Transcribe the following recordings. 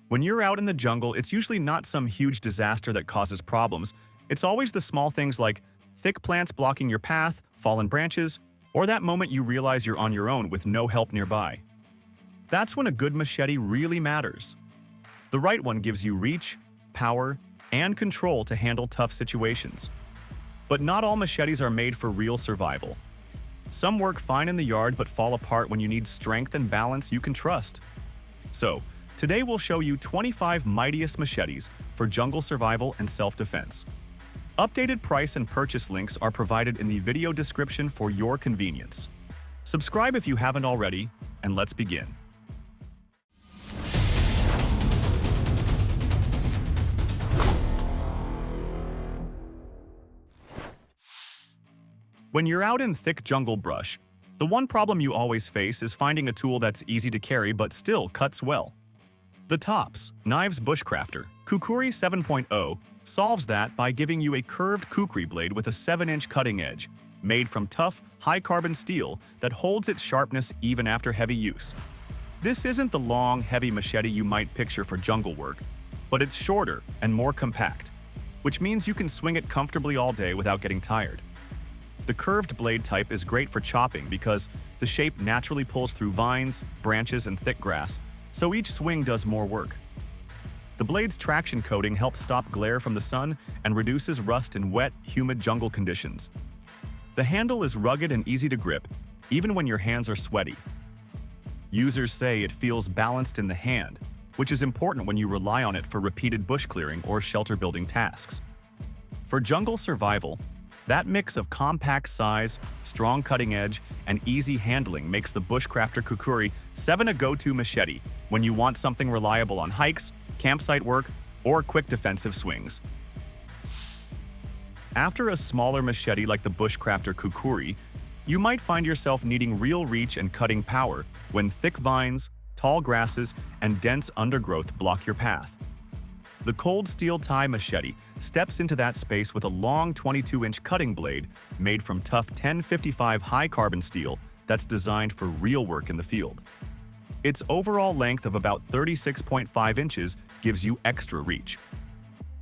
When you're out in the jungle, it's usually not some huge disaster that causes problems. It's always the small things like thick plants blocking your path, fallen branches, or that moment you realize you're on your own with no help nearby. That's when a good machete really matters. The right one gives you reach, power, and control to handle tough situations. But not all machetes are made for real survival. Some work fine in the yard but fall apart when you need strength and balance you can trust. So, today we'll show you 25 mightiest machetes for jungle survival and self-defense. Updated price and purchase links are provided in the video description for your convenience. Subscribe if you haven't already, and let's begin. When you're out in thick jungle brush, the one problem you always face is finding a tool that's easy to carry but still cuts well. The Tops Knives Bushcrafter Kukuri 7.0 solves that by giving you a curved Kukri blade with a 7-inch cutting edge, made from tough, high-carbon steel that holds its sharpness even after heavy use. This isn't the long, heavy machete you might picture for jungle work, but it's shorter and more compact, which means you can swing it comfortably all day without getting tired. The curved blade type is great for chopping because the shape naturally pulls through vines, branches, and thick grass, so each swing does more work. The blade's traction coating helps stop glare from the sun and reduces rust in wet, humid jungle conditions. The handle is rugged and easy to grip, even when your hands are sweaty. Users say it feels balanced in the hand, which is important when you rely on it for repeated bush clearing or shelter-building tasks. For jungle survival, that mix of compact size, strong cutting edge, and easy handling makes the Bushcrafter Kukuri 7 a go-to machete when you want something reliable on hikes, campsite work, or quick defensive swings. After a smaller machete like the Bushcrafter Kukuri, you might find yourself needing real reach and cutting power when thick vines, tall grasses, and dense undergrowth block your path. The cold steel tie machete steps into that space with a long 22-inch cutting blade made from tough 1055 high-carbon steel that's designed for real work in the field. Its overall length of about 36.5 inches gives you extra reach.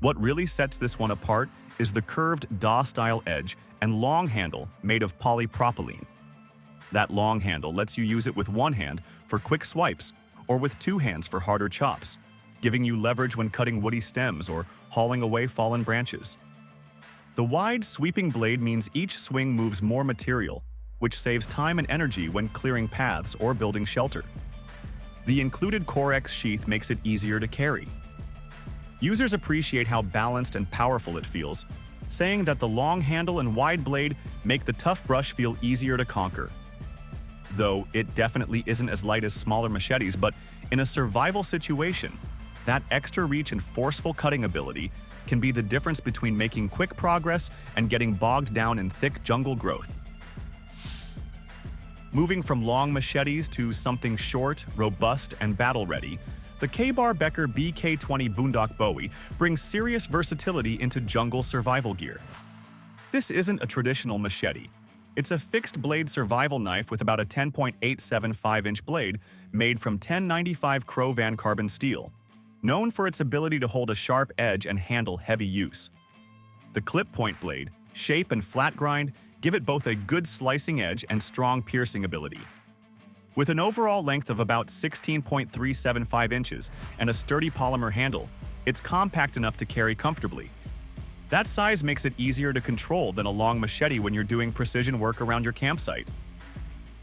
What really sets this one apart is the curved DAW-style edge and long handle made of polypropylene. That long handle lets you use it with one hand for quick swipes or with two hands for harder chops, giving you leverage when cutting woody stems or hauling away fallen branches. The wide, sweeping blade means each swing moves more material, which saves time and energy when clearing paths or building shelter. The included Corex sheath makes it easier to carry. Users appreciate how balanced and powerful it feels, saying that the long handle and wide blade make the tough brush feel easier to conquer. Though it definitely isn't as light as smaller machetes, but in a survival situation, that extra reach and forceful cutting ability can be the difference between making quick progress and getting bogged down in thick jungle growth. Moving from long machetes to something short, robust, and battle-ready, the K-Bar Becker BK20 Bundok Bowie brings serious versatility into jungle survival gear. This isn't a traditional machete. It's a fixed-blade survival knife with about a 10.875-inch blade made from 1095 Crovan carbon steel, known for its ability to hold a sharp edge and handle heavy use. The clip point blade, shape, and flat grind give it both a good slicing edge and strong piercing ability. With an overall length of about 16.375 inches and a sturdy polymer handle, it's compact enough to carry comfortably. That size makes it easier to control than a long machete when you're doing precision work around your campsite.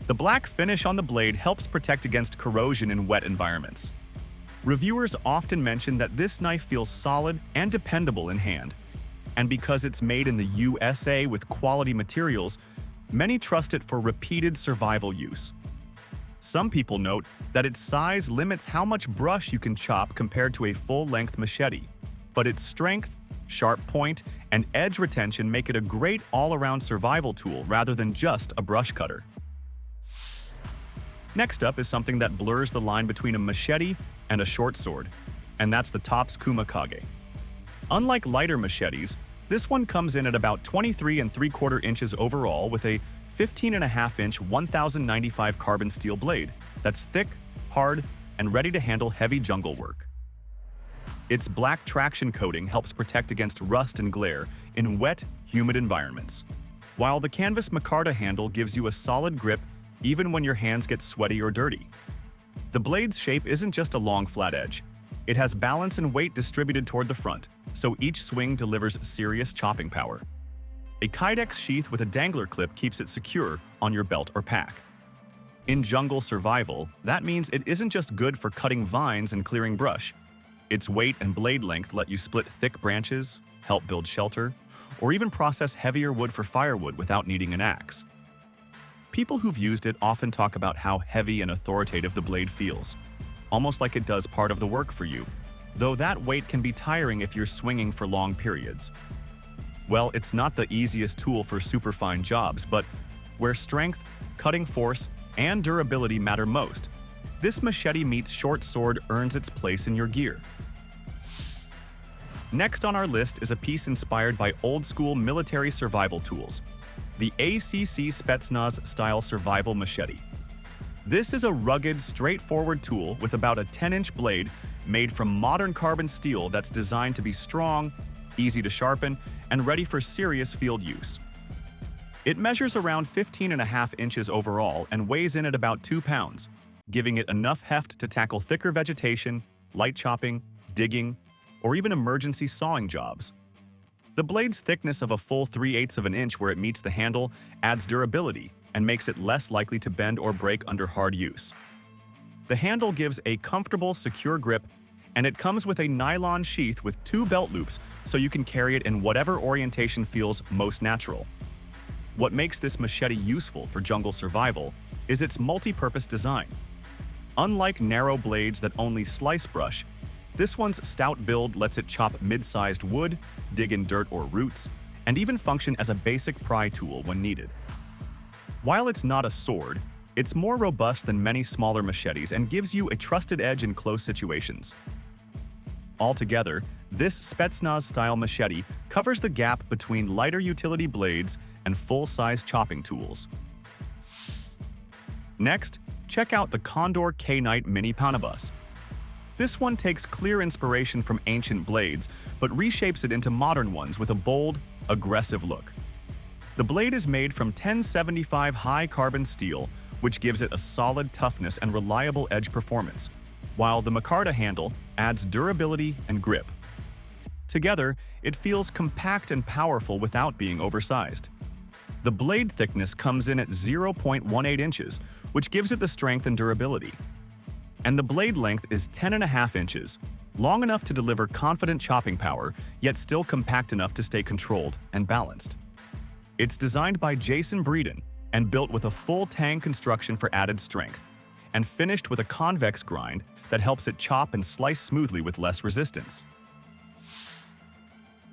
The black finish on the blade helps protect against corrosion in wet environments. Reviewers often mention that this knife feels solid and dependable in hand, and because it's made in the USA with quality materials, many trust it for repeated survival use. Some people note that its size limits how much brush you can chop compared to a full-length machete, but its strength, sharp point, and edge retention make it a great all-around survival tool rather than just a brush cutter. Next up is something that blurs the line between a machete and a short sword, and that's the Tops Cuma Kage. Unlike lighter machetes, this one comes in at about 23 3/4 inches overall with a 15.5-inch 1095 carbon steel blade that's thick, hard, and ready to handle heavy jungle work. Its black traction coating helps protect against rust and glare in wet, humid environments, while the canvas micarta handle gives you a solid grip even when your hands get sweaty or dirty. The blade's shape isn't just a long flat edge. It has balance and weight distributed toward the front, so each swing delivers serious chopping power. A Kydex sheath with a dangler clip keeps it secure on your belt or pack. In jungle survival, that means it isn't just good for cutting vines and clearing brush. Its weight and blade length let you split thick branches, help build shelter, or even process heavier wood for firewood without needing an axe. People who've used it often talk about how heavy and authoritative the blade feels, almost like it does part of the work for you, though that weight can be tiring if you're swinging for long periods. Well, it's not the easiest tool for superfine jobs, but where strength, cutting force, and durability matter most, this machete meets short sword earns its place in your gear. Next on our list is a piece inspired by old-school military survival tools, the ACC Spetsnaz-style survival machete. This is a rugged, straightforward tool with about a 10-inch blade made from modern carbon steel that's designed to be strong, easy to sharpen, and ready for serious field use. It measures around 15.5 inches overall and weighs in at about 2 pounds, giving it enough heft to tackle thicker vegetation, light chopping, digging, or even emergency sawing jobs. The blade's thickness of a full 3/8 of an inch where it meets the handle adds durability and makes it less likely to bend or break under hard use. The handle gives a comfortable, secure grip, and it comes with a nylon sheath with 2 belt loops so you can carry it in whatever orientation feels most natural. What makes this machete useful for jungle survival is its multi-purpose design. Unlike narrow blades that only slice brush, this one's stout build lets it chop mid-sized wood, dig in dirt or roots, and even function as a basic pry tool when needed. While it's not a sword, it's more robust than many smaller machetes and gives you a trusted edge in close situations. Altogether, this Spetsnaz-style machete covers the gap between lighter utility blades and full-size chopping tools. Next, check out the Condor K-Knight Mini Panabas. This one takes clear inspiration from ancient blades, but reshapes it into modern ones with a bold, aggressive look. The blade is made from 1075 high-carbon steel, which gives it a solid toughness and reliable edge performance, while the micarta handle adds durability and grip. Together, it feels compact and powerful without being oversized. The blade thickness comes in at 0.18 inches, which gives it the strength and durability. And the blade length is 10.5 inches, long enough to deliver confident chopping power, yet still compact enough to stay controlled and balanced. It's designed by Jason Breeden and built with a full tang construction for added strength, and finished with a convex grind that helps it chop and slice smoothly with less resistance.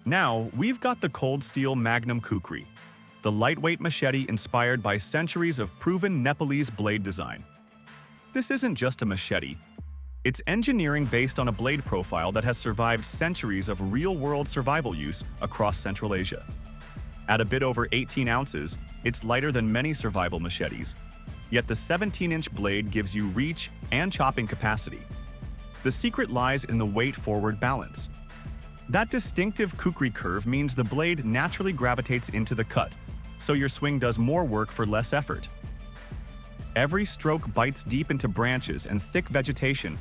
Now, we've got the cold steel Magnum Kukri, the lightweight machete inspired by centuries of proven Nepalese blade design. This isn't just a machete. It's engineering based on a blade profile that has survived centuries of real-world survival use across Central Asia. At a bit over 18 ounces, it's lighter than many survival machetes, yet the 17-inch blade gives you reach and chopping capacity. The secret lies in the weight-forward balance. That distinctive Kukri curve means the blade naturally gravitates into the cut, so your swing does more work for less effort. Every stroke bites deep into branches and thick vegetation,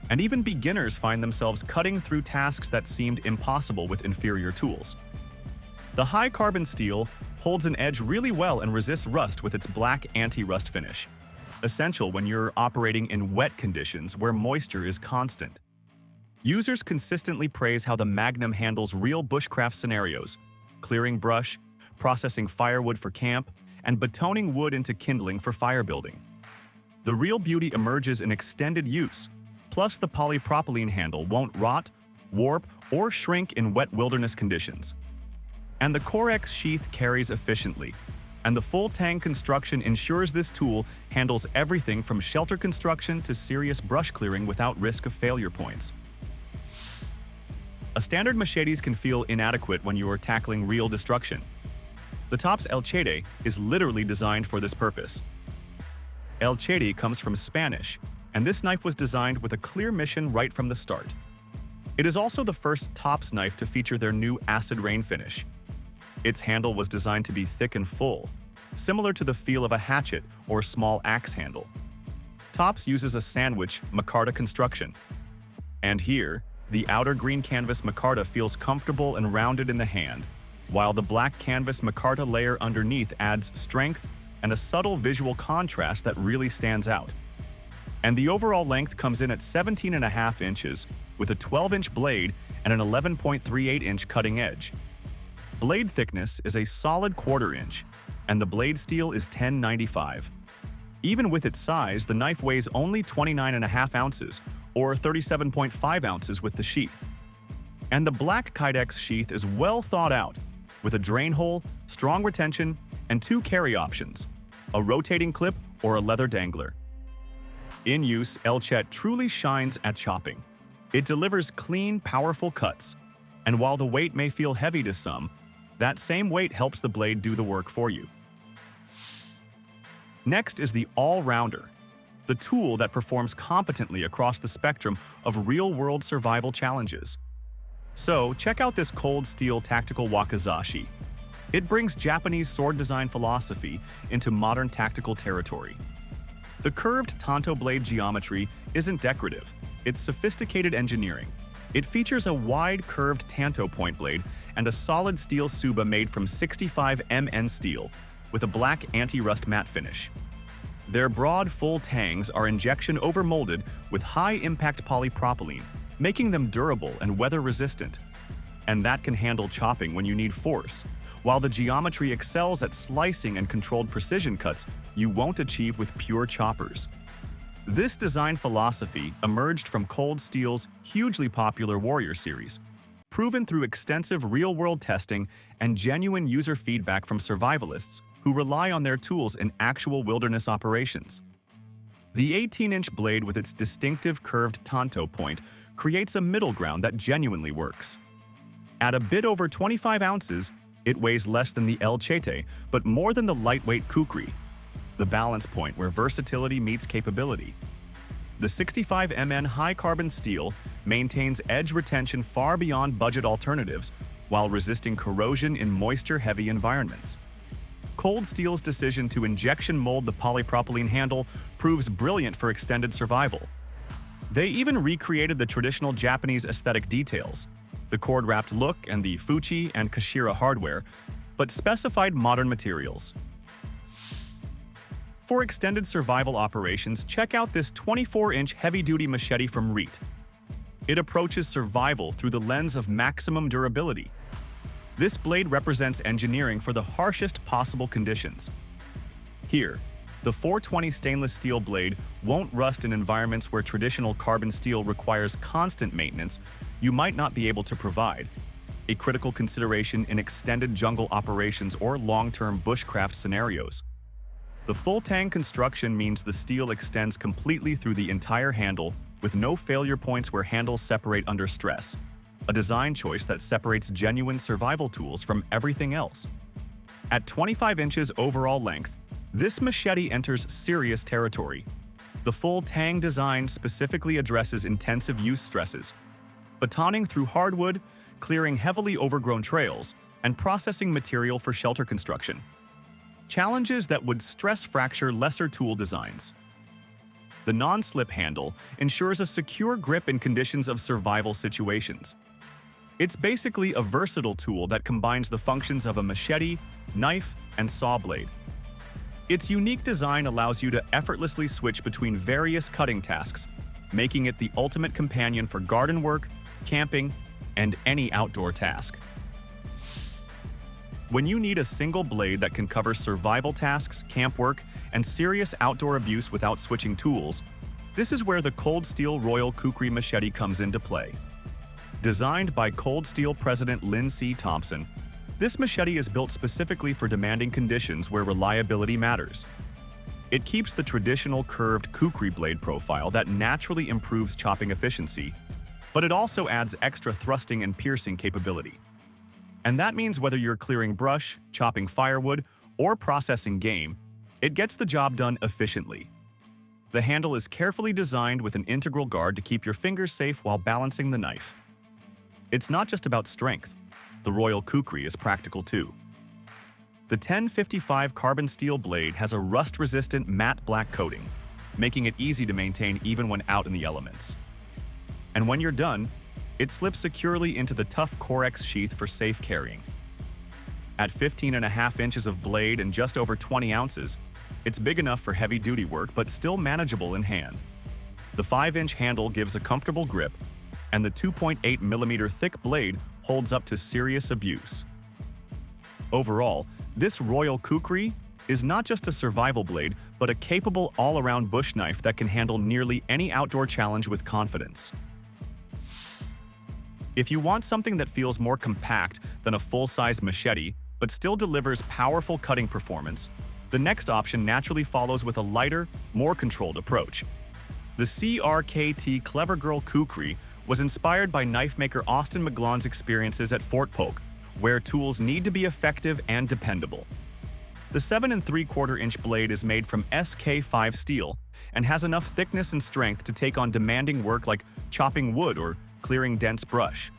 and even beginners find themselves cutting through tasks that seemed impossible with inferior tools. The high-carbon steel holds an edge really well and resists rust with its black anti-rust finish, essential when you're operating in wet conditions where moisture is constant. Users consistently praise how the Magnum handles real bushcraft scenarios, clearing brush, processing firewood for camp, and betoning wood into kindling for fire building. The real beauty emerges in extended use, plus the polypropylene handle won't rot, warp, or shrink in wet wilderness conditions. And the Corex sheath carries efficiently, and the full tang construction ensures this tool handles everything from shelter construction to serious brush clearing without risk of failure points. A standard machetes can feel inadequate when you are tackling real destruction. The top's El Chete is literally designed for this purpose. El Chete comes from Spanish, and this knife was designed with a clear mission right from the start. It is also the first Tops knife to feature their new acid rain finish. Its handle was designed to be thick and full, similar to the feel of a hatchet or small axe handle. Tops uses a sandwich micarta construction. And here, the outer green canvas micarta feels comfortable and rounded in the hand, while the black canvas micarta layer underneath adds strength and a subtle visual contrast that really stands out. And the overall length comes in at 17.5 inches, with a 12-inch blade and an 11.38-inch cutting edge. Blade thickness is a solid 1/4 inch, and the blade steel is 1095. Even with its size, the knife weighs only 29.5 ounces, or 37.5 ounces with the sheath. And the black Kydex sheath is well thought out, with a drain hole, strong retention, and 2 carry options, a rotating clip or a leather dangler. In use, Chete truly shines at chopping. It delivers clean, powerful cuts, and while the weight may feel heavy to some, that same weight helps the blade do the work for you. Next is the All-Rounder, the tool that performs competently across the spectrum of real-world survival challenges. So, check out this cold steel tactical Wakizashi. It brings Japanese sword design philosophy into modern tactical territory. The curved tanto blade geometry isn't decorative, it's sophisticated engineering. It features a wide curved tanto point blade and a solid steel tsuba made from 65 MN steel, with a black anti-rust matte finish. Their broad, full tangs are injection overmolded with high-impact polypropylene, making them durable and weather-resistant. And that can handle chopping when you need force, while the geometry excels at slicing and controlled precision cuts you won't achieve with pure choppers. This design philosophy emerged from Cold Steel's hugely popular Warrior series, proven through extensive real-world testing and genuine user feedback from survivalists who rely on their tools in actual wilderness operations. The 18-inch blade with its distinctive curved tanto point creates a middle ground that genuinely works. At a bit over 25 ounces, it weighs less than the Chete, but more than the lightweight Kukri, the balance point where versatility meets capability. The 65 MN high-carbon steel maintains edge retention far beyond budget alternatives while resisting corrosion in moisture-heavy environments. Cold Steel's decision to injection mold the polypropylene handle proves brilliant for extended survival. They even recreated the traditional Japanese aesthetic details, the cord-wrapped look and the Fuchi and Kashira hardware, but specified modern materials. For extended survival operations, check out this 24-inch heavy-duty machete from Reat. It approaches survival through the lens of maximum durability. This blade represents engineering for the harshest possible conditions. Here, the 420 stainless steel blade won't rust in environments where traditional carbon steel requires constant maintenance you might not be able to provide, a critical consideration in extended jungle operations or long-term bushcraft scenarios. The full tang construction means the steel extends completely through the entire handle with no failure points where handles separate under stress, a design choice that separates genuine survival tools from everything else. At 25 inches overall length, this machete enters serious territory. The full tang design specifically addresses intensive use stresses, batoning through hardwood, clearing heavily overgrown trails, and processing material for shelter construction. Challenges that would stress fracture lesser tool designs. The non-slip handle ensures a secure grip in conditions of survival situations. It's basically a versatile tool that combines the functions of a machete, knife, and saw blade. Its unique design allows you to effortlessly switch between various cutting tasks, making it the ultimate companion for garden work, camping, and any outdoor task. When you need a single blade that can cover survival tasks, camp work, and serious outdoor abuse without switching tools, this is where the Cold Steel Royal Kukri machete comes into play. Designed by Cold Steel President Lynn C. Thompson, this machete is built specifically for demanding conditions where reliability matters. It keeps the traditional curved Kukri blade profile that naturally improves chopping efficiency, but it also adds extra thrusting and piercing capability. And that means whether you're clearing brush, chopping firewood, or processing game, it gets the job done efficiently. The handle is carefully designed with an integral guard to keep your fingers safe while balancing the knife. It's not just about strength. The Royal Kukri is practical too. The 1055 carbon steel blade has a rust-resistant matte black coating, making it easy to maintain even when out in the elements. And when you're done, it slips securely into the tough Corex sheath for safe carrying. At 15.5 inches of blade and just over 20 ounces, it's big enough for heavy-duty work but still manageable in hand. The 5-inch handle gives a comfortable grip, and the 2.8mm thick blade holds up to serious abuse. Overall, this Royal Kukri is not just a survival blade, but a capable all-around bush knife that can handle nearly any outdoor challenge with confidence. If you want something that feels more compact than a full-size machete, but still delivers powerful cutting performance, the next option naturally follows with a lighter, more controlled approach. The CRKT Clever Girl Kukri was inspired by knife maker Austin McGlon's experiences at Fort Polk, where tools need to be effective and dependable. The 7 3/4 inch blade is made from SK5 steel and has enough thickness and strength to take on demanding work like chopping wood or clearing dense brush.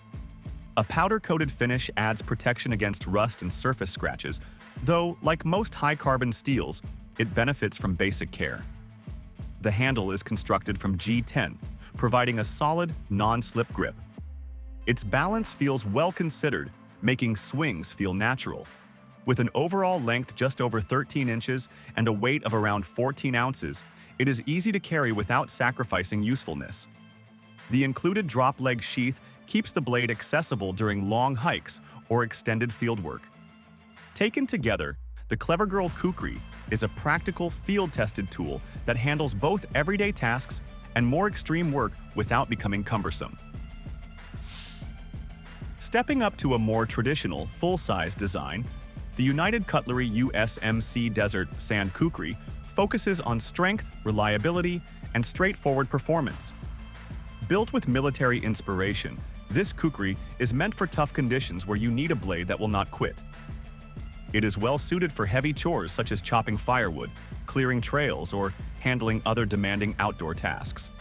A powder-coated finish adds protection against rust and surface scratches, though, like most high-carbon steels, it benefits from basic care. The handle is constructed from G10, providing a solid, non-slip grip. Its balance feels well-considered, making swings feel natural. With an overall length just over 13 inches and a weight of around 14 ounces, it is easy to carry without sacrificing usefulness. The included drop leg sheath keeps the blade accessible during long hikes or extended fieldwork. Taken together, the Clever Girl Kukri is a practical, field-tested tool that handles both everyday tasks and more extreme work without becoming cumbersome. Stepping up to a more traditional, full-size design, the United Cutlery USMC Desert Sand Kukri focuses on strength, reliability, and straightforward performance. Built with military inspiration, this kukri is meant for tough conditions where you need a blade that will not quit. It is well suited for heavy chores such as chopping firewood, clearing trails, or handling other demanding outdoor tasks.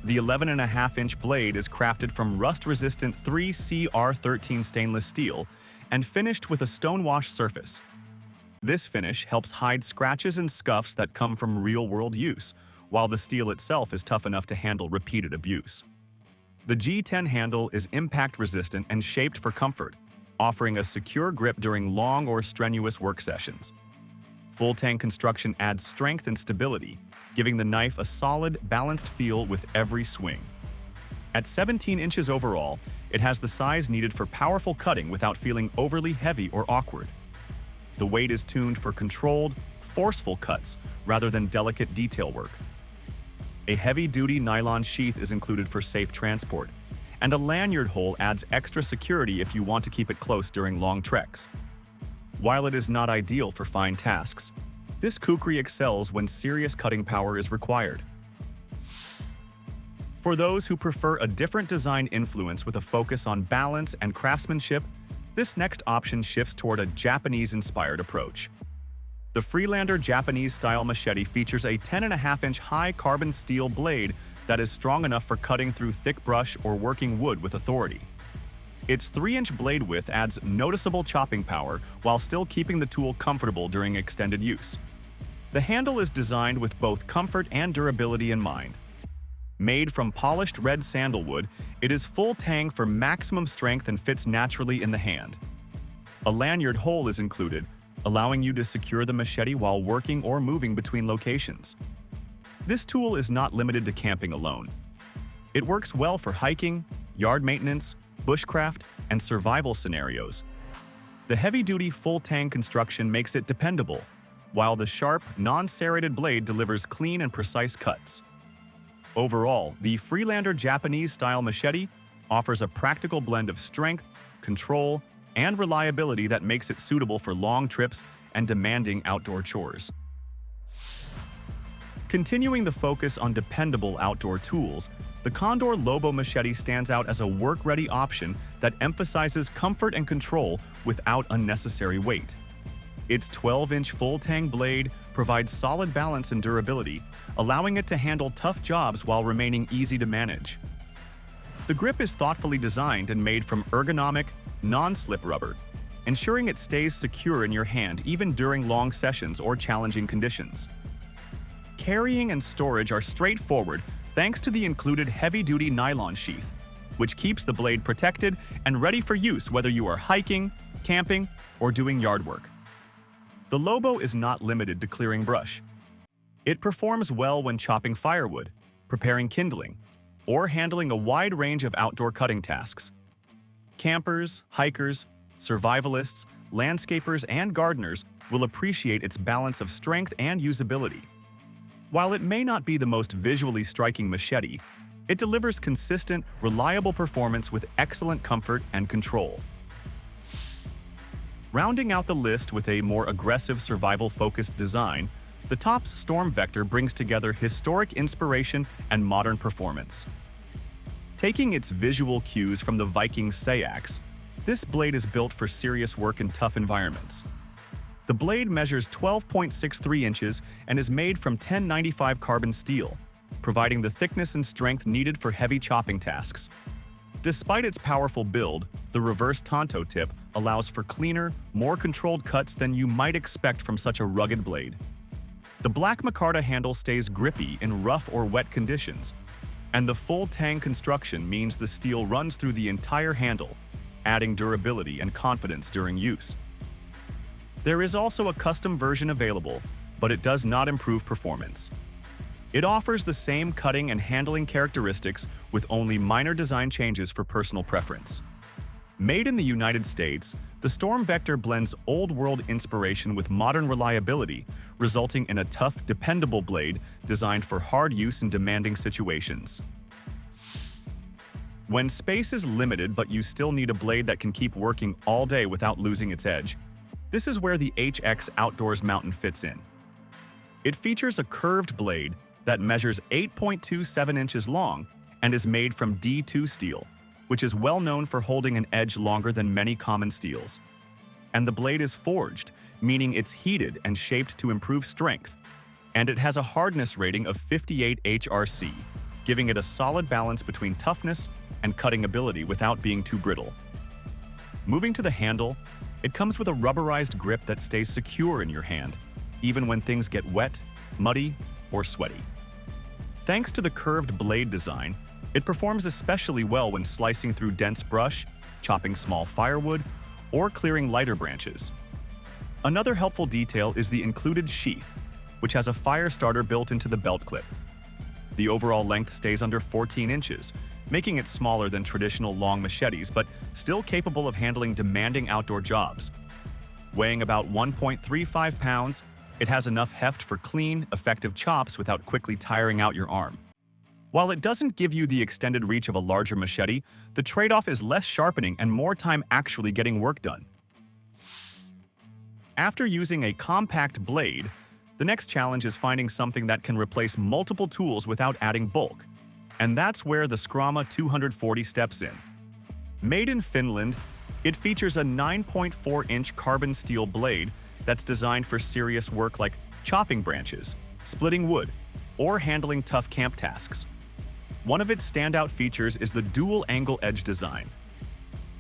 The 11.5 inch blade is crafted from rust-resistant 3CR13 stainless steel and finished with a stonewash surface. This finish helps hide scratches and scuffs that come from real-world use, while the steel itself is tough enough to handle repeated abuse. The G10 handle is impact-resistant and shaped for comfort, offering a secure grip during long or strenuous work sessions. Full-tang construction adds strength and stability, giving the knife a solid, balanced feel with every swing. At 17 inches overall, it has the size needed for powerful cutting without feeling overly heavy or awkward. The weight is tuned for controlled, forceful cuts rather than delicate detail work. A heavy-duty nylon sheath is included for safe transport, and a lanyard hole adds extra security if you want to keep it close during long treks. While it is not ideal for fine tasks, this kukri excels when serious cutting power is required. For those who prefer a different design influence with a focus on balance and craftsmanship, this next option shifts toward a Japanese-inspired approach. The Freelander Japanese-style machete features a 10.5 inch high carbon steel blade that is strong enough for cutting through thick brush or working wood with authority. Its 3-inch blade width adds noticeable chopping power while still keeping the tool comfortable during extended use. The handle is designed with both comfort and durability in mind. Made from polished red sandalwood, it is full tang for maximum strength and fits naturally in the hand. A lanyard hole is included, allowing you to secure the machete while working or moving between locations. This tool is not limited to camping alone. It works well for hiking, yard maintenance, bushcraft, and survival scenarios. The heavy-duty full-tang construction makes it dependable, while the sharp, non-serrated blade delivers clean and precise cuts. Overall, the Freelander Japanese-style machete offers a practical blend of strength, control, and reliability that makes it suitable for long trips and demanding outdoor chores. Continuing the focus on dependable outdoor tools, the Condor Lobo machete stands out as a work-ready option that emphasizes comfort and control without unnecessary weight. Its 12-inch full-tang blade provides solid balance and durability, allowing it to handle tough jobs while remaining easy to manage. The grip is thoughtfully designed and made from ergonomic, non-slip rubber, ensuring it stays secure in your hand even during long sessions or challenging conditions. Carrying and storage are straightforward thanks to the included heavy-duty nylon sheath, which keeps the blade protected and ready for use whether you are hiking, camping, or doing yard work. The Lobo is not limited to clearing brush. It performs well when chopping firewood, preparing kindling, or handling a wide range of outdoor cutting tasks. Campers, hikers, survivalists, landscapers, and gardeners will appreciate its balance of strength and usability. While it may not be the most visually striking machete, it delivers consistent, reliable performance with excellent comfort and control. Rounding out the list with a more aggressive survival-focused design, the Tops Storm Vector brings together historic inspiration and modern performance. Taking its visual cues from the Viking Sayax, this blade is built for serious work in tough environments. The blade measures 12.63 inches and is made from 1095 carbon steel, providing the thickness and strength needed for heavy chopping tasks. Despite its powerful build, the reverse tanto tip allows for cleaner, more controlled cuts than you might expect from such a rugged blade. The black micarta handle stays grippy in rough or wet conditions, and the full tang construction means the steel runs through the entire handle, adding durability and confidence during use. There is also a custom version available, but it does not improve performance. It offers the same cutting and handling characteristics with only minor design changes for personal preference. Made in the United States, the Storm Vector blends old-world inspiration with modern reliability, resulting in a tough, dependable blade designed for hard use in demanding situations. When space is limited but you still need a blade that can keep working all day without losing its edge, this is where the HX Outdoors Mountain fits in. It features a curved blade that measures 8.27 inches long and is made from D2 steel, which is well known for holding an edge longer than many common steels. And the blade is forged, meaning it's heated and shaped to improve strength. And it has a hardness rating of 58 HRC, giving it a solid balance between toughness and cutting ability without being too brittle. Moving to the handle, it comes with a rubberized grip that stays secure in your hand, even when things get wet, muddy, or sweaty. Thanks to the curved blade design, it performs especially well when slicing through dense brush, chopping small firewood, or clearing lighter branches. Another helpful detail is the included sheath, which has a fire starter built into the belt clip. The overall length stays under 14 inches, making it smaller than traditional long machetes, but still capable of handling demanding outdoor jobs. Weighing about 1.35 pounds, it has enough heft for clean, effective chops without quickly tiring out your arm. While it doesn't give you the extended reach of a larger machete, the trade-off is less sharpening and more time actually getting work done. After using a compact blade, the next challenge is finding something that can replace multiple tools without adding bulk. And that's where the Skrama 240 steps in. Made in Finland, it features a 9.4-inch carbon steel blade that's designed for serious work like chopping branches, splitting wood, or handling tough camp tasks. One of its standout features is the dual-angle edge design.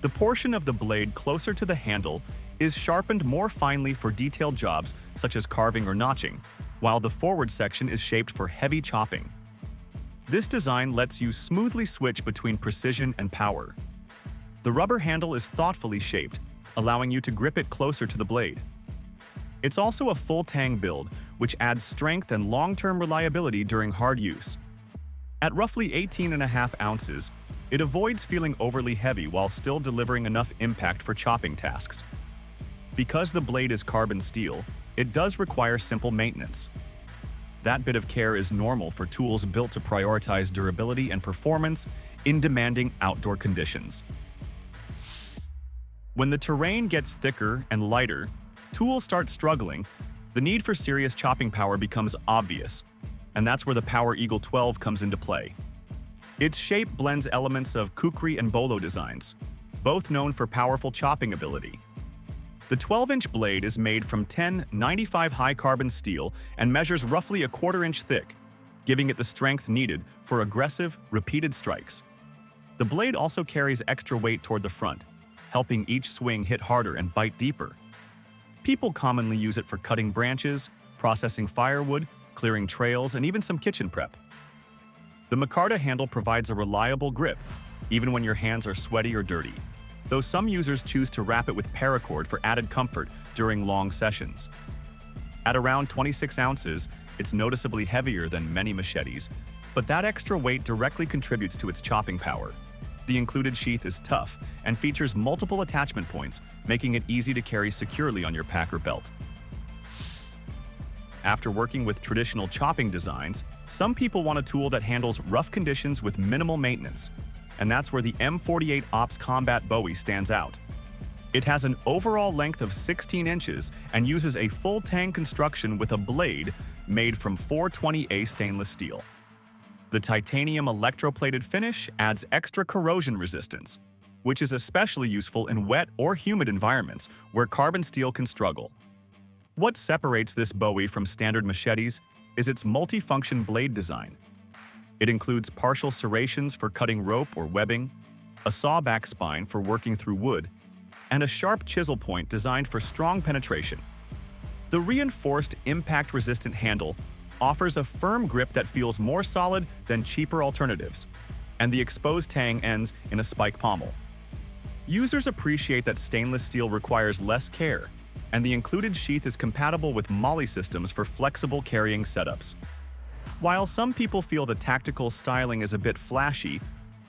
The portion of the blade closer to the handle is sharpened more finely for detailed jobs such as carving or notching, while the forward section is shaped for heavy chopping. This design lets you smoothly switch between precision and power. The rubber handle is thoughtfully shaped, allowing you to grip it closer to the blade. It's also a full tang build, which adds strength and long-term reliability during hard use. At roughly 18.5 ounces, it avoids feeling overly heavy while still delivering enough impact for chopping tasks. Because the blade is carbon steel, it does require simple maintenance. That bit of care is normal for tools built to prioritize durability and performance in demanding outdoor conditions. When the terrain gets thicker and lighter, tools start struggling, the need for serious chopping power becomes obvious, and that's where the Power Eagle 12 comes into play. Its shape blends elements of Kukri and Bolo designs, both known for powerful chopping ability. The 12-inch blade is made from 1095 high-carbon steel and measures roughly a quarter-inch thick, giving it the strength needed for aggressive, repeated strikes. The blade also carries extra weight toward the front, helping each swing hit harder and bite deeper. People commonly use it for cutting branches, processing firewood, clearing trails, and even some kitchen prep. The micarta handle provides a reliable grip, even when your hands are sweaty or dirty, though some users choose to wrap it with paracord for added comfort during long sessions. At around 26 ounces, it's noticeably heavier than many machetes, but that extra weight directly contributes to its chopping power. The included sheath is tough and features multiple attachment points, making it easy to carry securely on your pack or belt. After working with traditional chopping designs, some people want a tool that handles rough conditions with minimal maintenance, and that's where the M48 Ops Combat Bowie stands out. It has an overall length of 16 inches and uses a full tang construction with a blade made from 420A stainless steel. The titanium electroplated finish adds extra corrosion resistance, which is especially useful in wet or humid environments where carbon steel can struggle. What separates this Bowie from standard machetes is its multifunction blade design. It includes partial serrations for cutting rope or webbing, a sawback spine for working through wood, and a sharp chisel point designed for strong penetration. The reinforced impact-resistant handle offers a firm grip that feels more solid than cheaper alternatives, and the exposed tang ends in a spike pommel. Users appreciate that stainless steel requires less care, and the included sheath is compatible with MOLLE systems for flexible carrying setups. While some people feel the tactical styling is a bit flashy,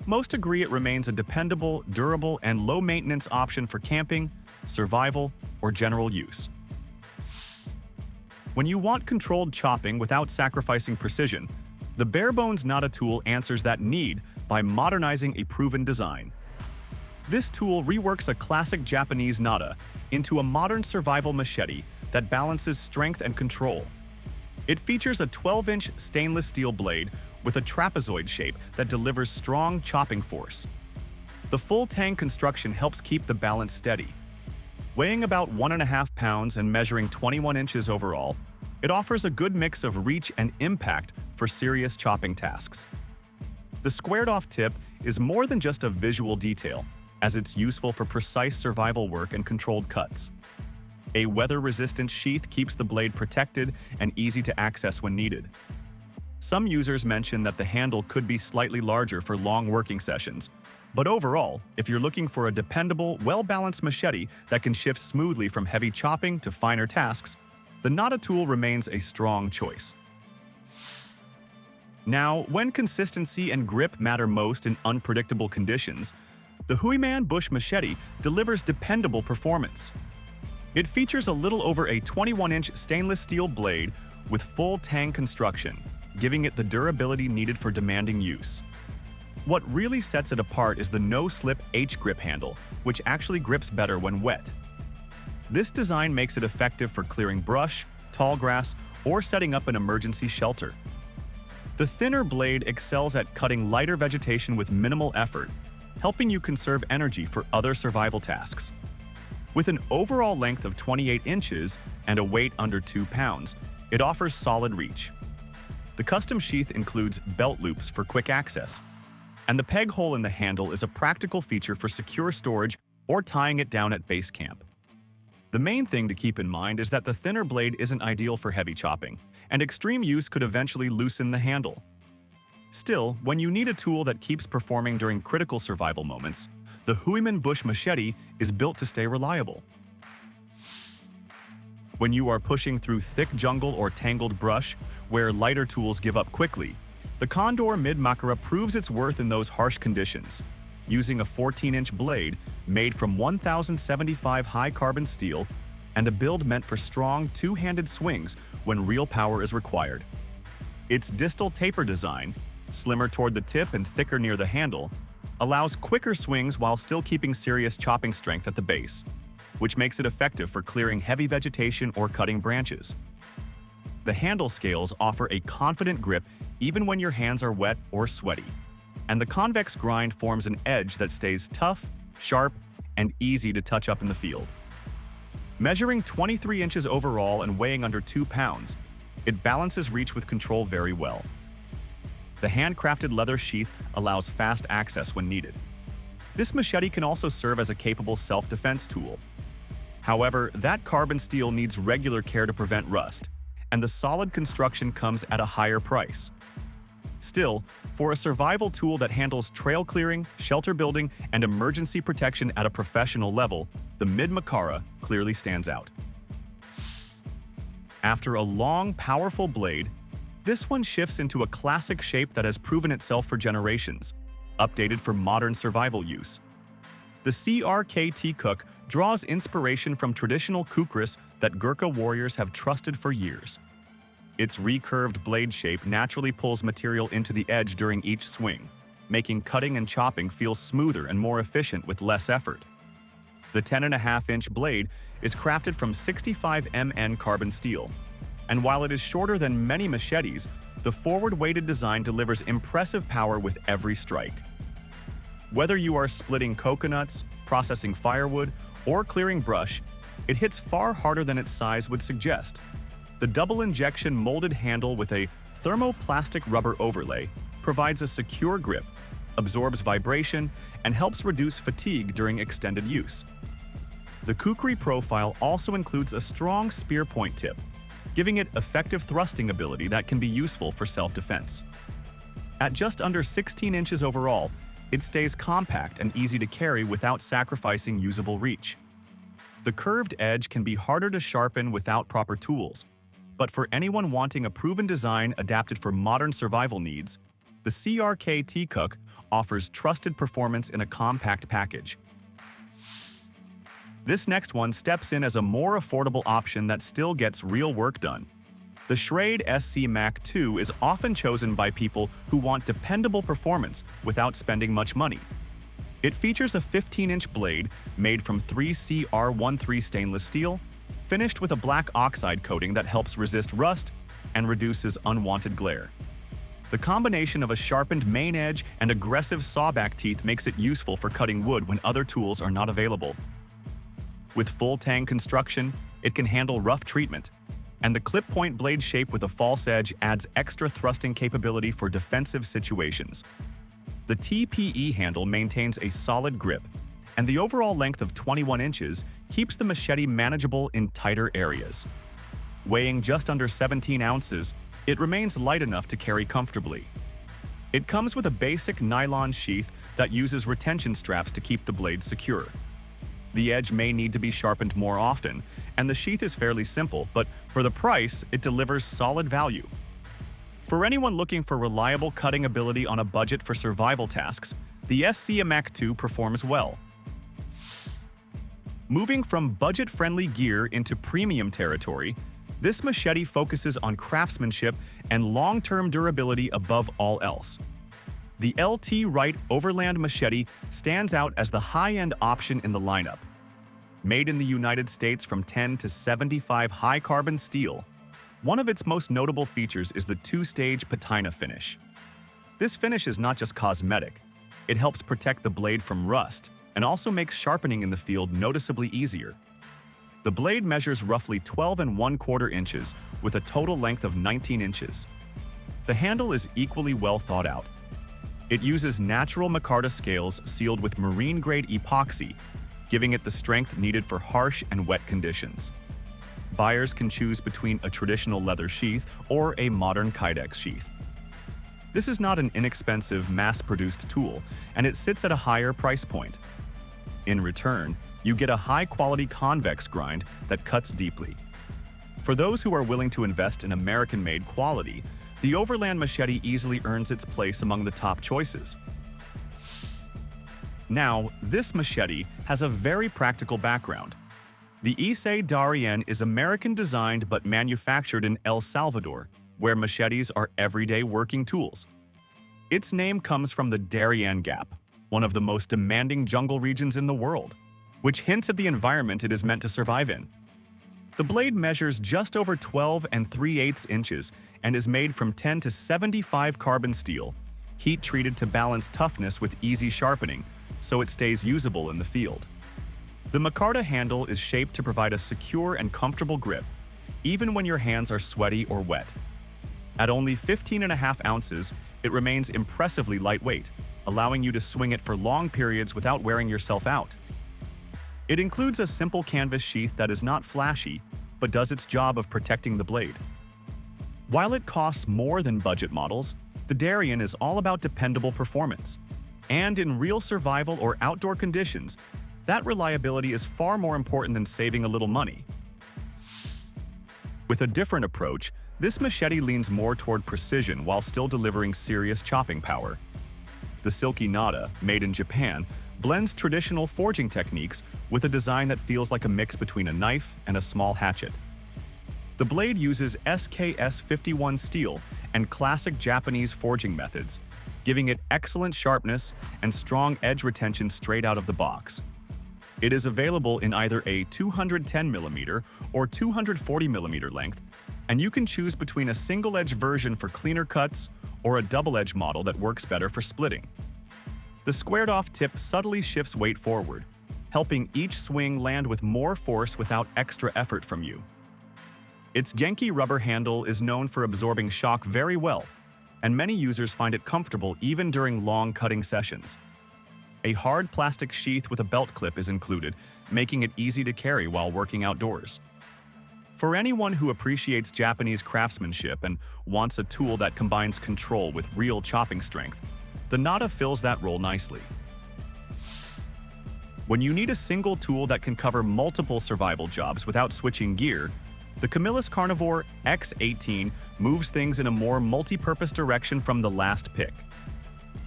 most agree it remains a dependable, durable, and low-maintenance option for camping, survival, or general use. When you want controlled chopping without sacrificing precision, the Barebones Nata tool answers that need by modernizing a proven design. This tool reworks a classic Japanese nata into a modern survival machete that balances strength and control. It features a 12-inch stainless steel blade with a trapezoid shape that delivers strong chopping force. The full tang construction helps keep the balance steady. Weighing about 1.5 pounds and measuring 21 inches overall, it offers a good mix of reach and impact for serious chopping tasks. The squared-off tip is more than just a visual detail, as it's useful for precise survival work and controlled cuts. A weather-resistant sheath keeps the blade protected and easy to access when needed. Some users mention that the handle could be slightly larger for long working sessions, but overall, if you're looking for a dependable, well-balanced machete that can shift smoothly from heavy chopping to finer tasks, the Nata tool remains a strong choice. Now, when consistency and grip matter most in unpredictable conditions, the Hooyman Bush Machete delivers dependable performance. It features a little over a 21-inch stainless steel blade with full tang construction, giving it the durability needed for demanding use. What really sets it apart is the no-slip H-grip handle, which actually grips better when wet. This design makes it effective for clearing brush, tall grass, or setting up an emergency shelter. The thinner blade excels at cutting lighter vegetation with minimal effort, helping you conserve energy for other survival tasks. With an overall length of 28 inches and a weight under 2 pounds, it offers solid reach. The custom sheath includes belt loops for quick access, and the peg hole in the handle is a practical feature for secure storage or tying it down at base camp. The main thing to keep in mind is that the thinner blade isn't ideal for heavy chopping, and extreme use could eventually loosen the handle. Still, when you need a tool that keeps performing during critical survival moments, the Hooyman Bush Machete is built to stay reliable. When you are pushing through thick jungle or tangled brush, where lighter tools give up quickly, the Condor Mid-Makara proves its worth in those harsh conditions. Using a 14-inch blade made from 1075 high-carbon steel and a build meant for strong two-handed swings when real power is required. Its distal taper design, slimmer toward the tip and thicker near the handle, allows quicker swings while still keeping serious chopping strength at the base, which makes it effective for clearing heavy vegetation or cutting branches. The handle scales offer a confident grip even when your hands are wet or sweaty, and the convex grind forms an edge that stays tough, sharp, and easy to touch up in the field. Measuring 23 inches overall and weighing under 2 pounds, it balances reach with control very well. The handcrafted leather sheath allows fast access when needed. This machete can also serve as a capable self-defense tool. However, that carbon steel needs regular care to prevent rust, and the solid construction comes at a higher price. Still, for a survival tool that handles trail clearing, shelter building, and emergency protection at a professional level, the Mid-Makara clearly stands out. After a long, powerful blade, this one shifts into a classic shape that has proven itself for generations, updated for modern survival use. The CRKT Kuk draws inspiration from traditional kukris that Gurkha warriors have trusted for years. Its recurved blade shape naturally pulls material into the edge during each swing, making cutting and chopping feel smoother and more efficient with less effort. The 10.5-inch blade is crafted from 65 MN carbon steel, and while it is shorter than many machetes, the forward-weighted design delivers impressive power with every strike. Whether you are splitting coconuts, processing firewood, or clearing brush, it hits far harder than its size would suggest. The double-injection molded handle with a thermoplastic rubber overlay provides a secure grip, absorbs vibration, and helps reduce fatigue during extended use. The Kukri profile also includes a strong spear point tip, giving it effective thrusting ability that can be useful for self-defense. At just under 16 inches overall, it stays compact and easy to carry without sacrificing usable reach. The curved edge can be harder to sharpen without proper tools, but for anyone wanting a proven design adapted for modern survival needs, the CRKT Kuk offers trusted performance in a compact package. This next one steps in as a more affordable option that still gets real work done. The Schrade SCMach 2 is often chosen by people who want dependable performance without spending much money. It features a 15-inch blade made from 3CR13 stainless steel, finished with a black oxide coating that helps resist rust and reduces unwanted glare. The combination of a sharpened main edge and aggressive sawback teeth makes it useful for cutting wood when other tools are not available. With full tang construction, it can handle rough treatment, and the clip point blade shape with a false edge adds extra thrusting capability for defensive situations. The TPE handle maintains a solid grip, and the overall length of 21 inches keeps the machete manageable in tighter areas. Weighing just under 17 ounces, it remains light enough to carry comfortably. It comes with a basic nylon sheath that uses retention straps to keep the blade secure. The edge may need to be sharpened more often, and the sheath is fairly simple, but for the price, it delivers solid value. For anyone looking for reliable cutting ability on a budget for survival tasks, the SCMach 2 performs well. Moving from budget-friendly gear into premium territory, this machete focuses on craftsmanship and long-term durability above all else. The LT Wright Overland Machete stands out as the high-end option in the lineup. Made in the United States from 10 to 75 high-carbon steel, one of its most notable features is the two-stage patina finish. This finish is not just cosmetic. It helps protect the blade from rust and also makes sharpening in the field noticeably easier. The blade measures roughly 12¼ inches with a total length of 19 inches. The handle is equally well thought out. It uses natural micarta scales sealed with marine-grade epoxy, giving it the strength needed for harsh and wet conditions. Buyers can choose between a traditional leather sheath or a modern kydex sheath. This is not an inexpensive, mass-produced tool, and it sits at a higher price point. In return, you get a high-quality convex grind that cuts deeply. For those who are willing to invest in American-made quality, the Overland Machete easily earns its place among the top choices. Now, this machete has a very practical background. The Issei Darien is American-designed but manufactured in El Salvador, where machetes are everyday working tools. Its name comes from the Darien Gap, one of the most demanding jungle regions in the world, which hints at the environment it is meant to survive in. The blade measures just over 12 3/8 inches and is made from 10 to 75 carbon steel, heat-treated to balance toughness with easy sharpening, so it stays usable in the field. The micarta handle is shaped to provide a secure and comfortable grip, even when your hands are sweaty or wet. At only 15.5 ounces, It remains impressively lightweight, allowing you to swing it for long periods without wearing yourself out. It includes a simple canvas sheath that is not flashy, but does its job of protecting the blade. While it costs more than budget models, the Darien is all about dependable performance. And in real survival or outdoor conditions, that reliability is far more important than saving a little money. With a different approach, this machete leans more toward precision while still delivering serious chopping power. The Silky Nata, made in Japan, blends traditional forging techniques with a design that feels like a mix between a knife and a small hatchet. The blade uses SKS51 steel and classic Japanese forging methods, giving it excellent sharpness and strong edge retention straight out of the box. It is available in either a 210mm or 240mm length, and you can choose between a single-edge version for cleaner cuts or a double-edge model that works better for splitting. The squared-off tip subtly shifts weight forward, helping each swing land with more force without extra effort from you. Its Genki rubber handle is known for absorbing shock very well, and many users find it comfortable even during long cutting sessions. A hard plastic sheath with a belt clip is included, making it easy to carry while working outdoors. For anyone who appreciates Japanese craftsmanship and wants a tool that combines control with real chopping strength, the Nata fills that role nicely. When you need a single tool that can cover multiple survival jobs without switching gear, the Camillus Carnivore X18 moves things in a more multi-purpose direction from the last pick.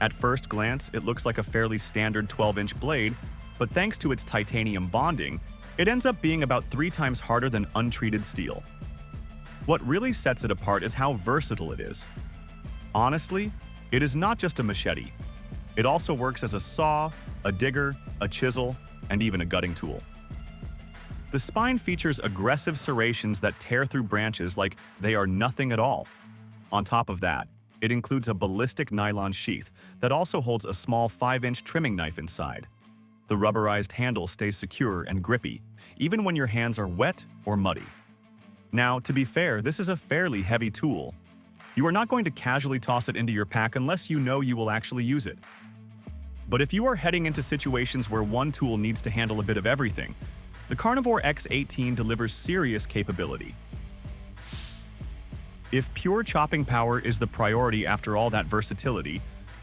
At first glance, it looks like a fairly standard 12-inch blade, but thanks to its titanium bonding, it ends up being about 3 times harder than untreated steel. What really sets it apart is how versatile it is. Honestly, it is not just a machete. It also works as a saw, a digger, a chisel, and even a gutting tool. The spine features aggressive serrations that tear through branches like they are nothing at all. On top of that, it includes a ballistic nylon sheath that also holds a small 5-inch trimming knife inside. The rubberized handle stays secure and grippy, even when your hands are wet or muddy. Now, to be fair, this is a fairly heavy tool. You are not going to casually toss it into your pack unless you know you will actually use it. But if you are heading into situations where one tool needs to handle a bit of everything, the Carnivore X18 delivers serious capability. If pure chopping power is the priority after all that versatility,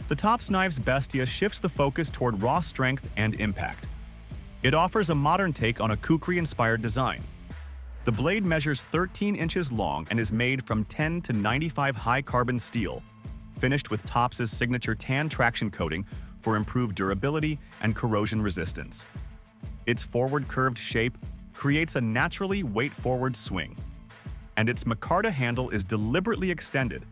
the Tops Knives Bestia shifts the focus toward raw strength and impact. It offers a modern take on a Kukri-inspired design. The blade measures 13 inches long and is made from 10 to 95 high-carbon steel, finished with Tops' signature tan traction coating for improved durability and corrosion resistance. Its forward curved shape creates a naturally weight-forward swing, and its micarta handle is deliberately extended,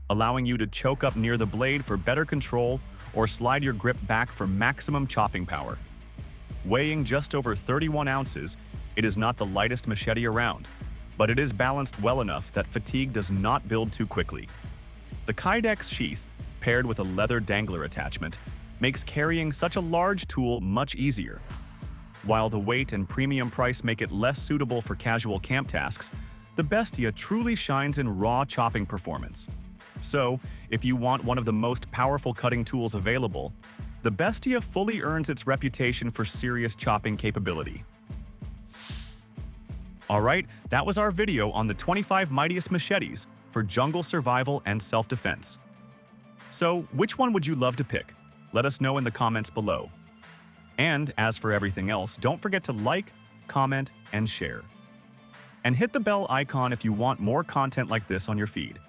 allowing you to choke up near the blade for better control or slide your grip back for maximum chopping power. Weighing just over 31 ounces, it is not the lightest machete around, but it is balanced well enough that fatigue does not build too quickly. The Kydex sheath, paired with a leather dangler attachment, makes carrying such a large tool much easier. While the weight and premium price make it less suitable for casual camp tasks, the Bestia truly shines in raw chopping performance. So, if you want one of the most powerful cutting tools available, the Bestia fully earns its reputation for serious chopping capability. Alright, that was our video on the 25 mightiest machetes for jungle survival and self-defense. So, which one would you love to pick? Let us know in the comments below. And as for everything else, don't forget to like, comment, and share. And hit the bell icon if you want more content like this on your feed.